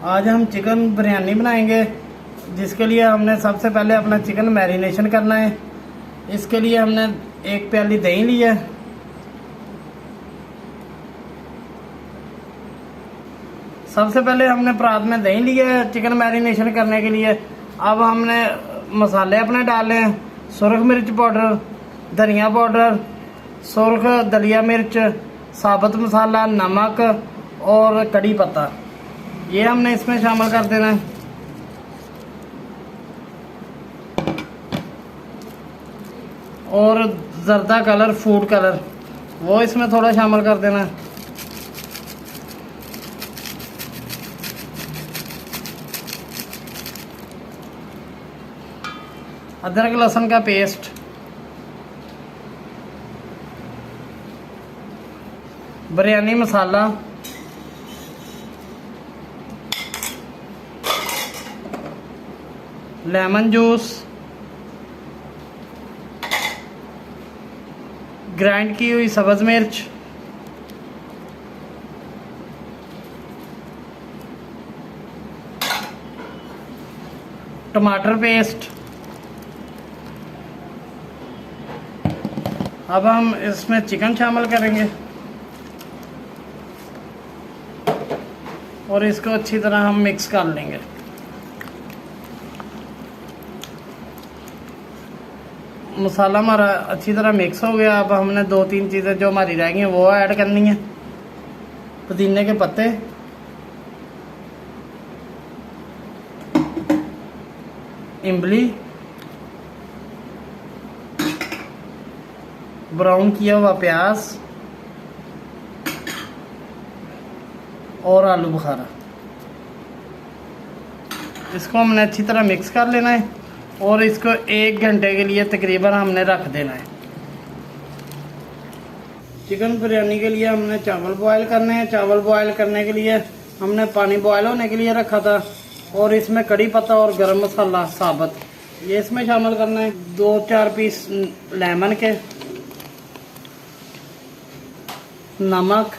आज हम चिकन बिरयानी बनाएंगे, जिसके लिए हमने सबसे पहले अपना चिकन मैरिनेशन करना है। इसके लिए हमने एक प्याली दही ली है। सबसे पहले हमने परात में दही लिया है चिकन मैरिनेशन करने के लिए। अब हमने मसाले अपने डाले हैं। सुरख मिर्च पाउडर, धनिया पाउडर, सुरख दलिया मिर्च, साबुत मसाला, नमक और कड़ी पत्ता, ये हमने इसमें शामिल कर देना है। और जर्दा कलर, फूड कलर, वो इसमें थोड़ा शामिल कर देना है। अदरक लहसुन का पेस्ट, बिरयानी मसाला, लेमन जूस, ग्राइंड की हुई सब्ज मिर्च, टमाटर पेस्ट। अब हम इसमें चिकन शामिल करेंगे और इसको अच्छी तरह हम मिक्स कर लेंगे। मसाला हमारा अच्छी तरह मिक्स हो गया। अब हमने 2-3 चीज़ें जो हमारी रह गई हैं वो ऐड करनी है। पुदीने के पत्ते, इमली, ब्राउन किया हुआ प्याज और आलू बुखारा। इसको हमने अच्छी तरह मिक्स कर लेना है और इसको 1 घंटे के लिए तकरीबन हमने रख देना है। चिकन बिरयानी के लिए हमने चावल बॉयल करने हैं। चावल बॉयल करने के लिए हमने पानी बॉयल होने के लिए रखा था और इसमें कड़ी पत्ता और गरम मसाला साबुत, ये इसमें शामिल करना है। 2-4 पीस लेमन के, नमक,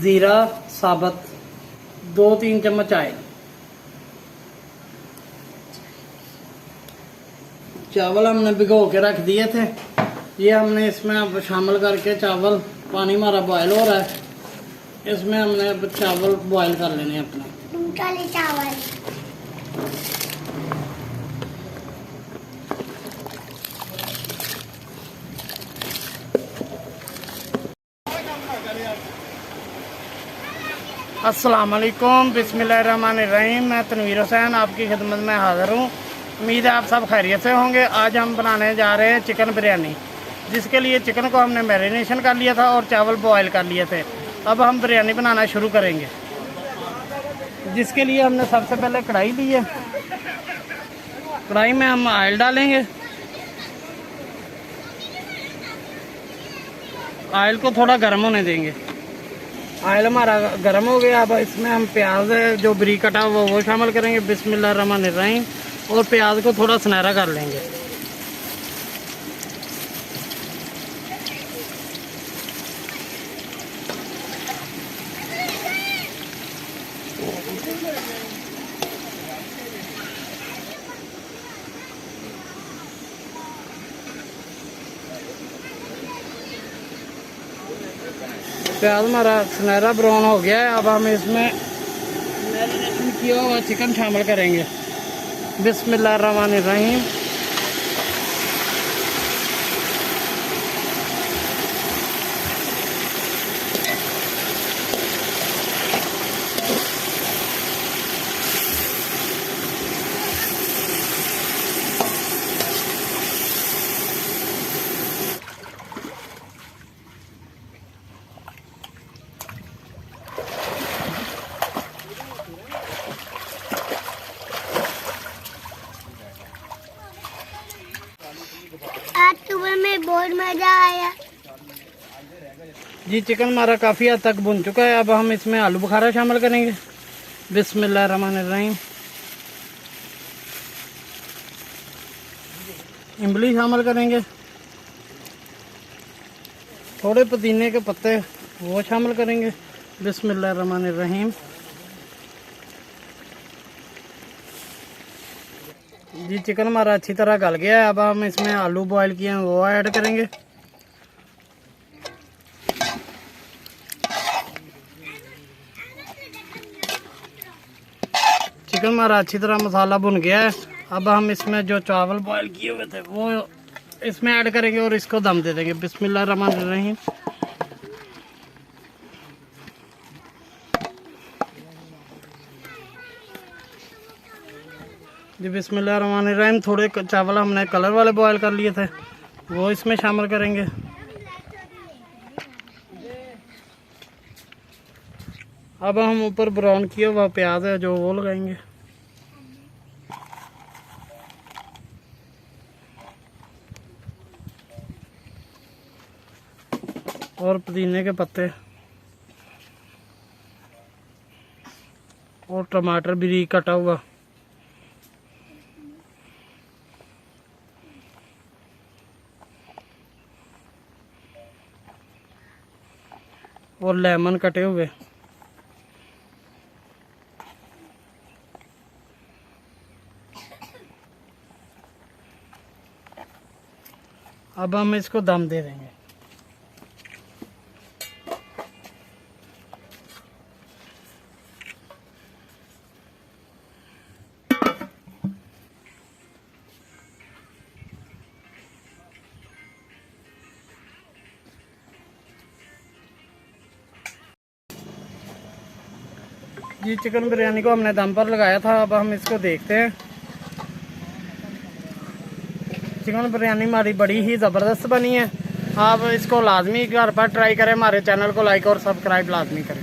ज़ीरा साबुत, 2-3 चम्मच आयल। चावल हमने भिगो के रख दिए थे, ये हमने इसमें अब शामिल करके चावल, पानी हमारा बॉयल हो रहा है, इसमें हमने अब चावल बॉयल कर लेने अपने काले चावल। अस्सलाम वालेकुम, बिस्मिल्लाहिर्रहमानिर्रहीम। मैं तनवीर हुसैन आपकी खिदमत में हाज़िर हूँ। उम्मीद है आप सब खैरियत से होंगे। आज हम बनाने जा रहे हैं चिकन बिरयानी, जिसके लिए चिकन को हमने मैरिनेशन कर लिया था और चावल बॉयल कर लिए थे। अब हम बिरयानी बनाना शुरू करेंगे, जिसके लिए हमने सबसे पहले कढ़ाई ली है। कढ़ाई में हम ऑयल डालेंगे। ऑयल को थोड़ा गर्म होने देंगे। ऑयल हमारा गर्म हो गया। अब इसमें हम प्याज जो बरीक कटा हुआ वो शामिल करेंगे, बिस्मिल्लाहिर्रहमानिर्रहीम, और प्याज को थोड़ा सुनहरा कर लेंगे। प्याज हमारा सुनहरा ब्राउन हो गया है। अब हम इसमें मैरिनेशन किया हुआ चिकन शामिल करेंगे, बिस्मिल्लाहिर्रहमानिर्रहीम। आज सुबह में बहुत मजा आया। जी, चिकन हमारा काफ़ी हद तक भुन चुका है। अब हम इसमें आलू बुखारा शामिल करेंगे, बिस्मिल्लाहिर्रहमानिर्रहीम। इमली शामिल करेंगे, थोड़े पुदीने के पत्ते वो शामिल करेंगे। बिस्मिल्लाहिर्रहमानिर्रहीम। जी चिकन हमारा अच्छी तरह गल गया है। अब हम इसमें आलू बॉईल किए हैं वो ऐड करेंगे। चिकन हमारा अच्छी तरह मसाला भुन गया है। अब हम इसमें जो चावल बॉईल किए हुए थे वो इसमें ऐड करेंगे और इसको दम दे देंगे। बिस्मिल्लाहिर्रहमानिर्रहीम। जी बिस्मिल्लाहिर्रहमानिर्रहीम। थोड़े चावल हमने कलर वाले बॉईल कर लिए थे वो इसमें शामिल करेंगे। अब हम ऊपर ब्राउन किया हुआ प्याज है जो वो लगाएंगे। और पुदीने के पत्ते और टमाटर बारीक कटा हुआ और लेमन कटे हुए। अब हम इसको दम दे देंगे। जी चिकन बिरयानी को हमने दम पर लगाया था। अब हम इसको देखते हैं। चिकन बिरयानी हमारी बड़ी ही ज़बरदस्त बनी है। आप इसको लाजमी घर पर ट्राई करें। हमारे चैनल को लाइक और सब्सक्राइब लाजमी करें।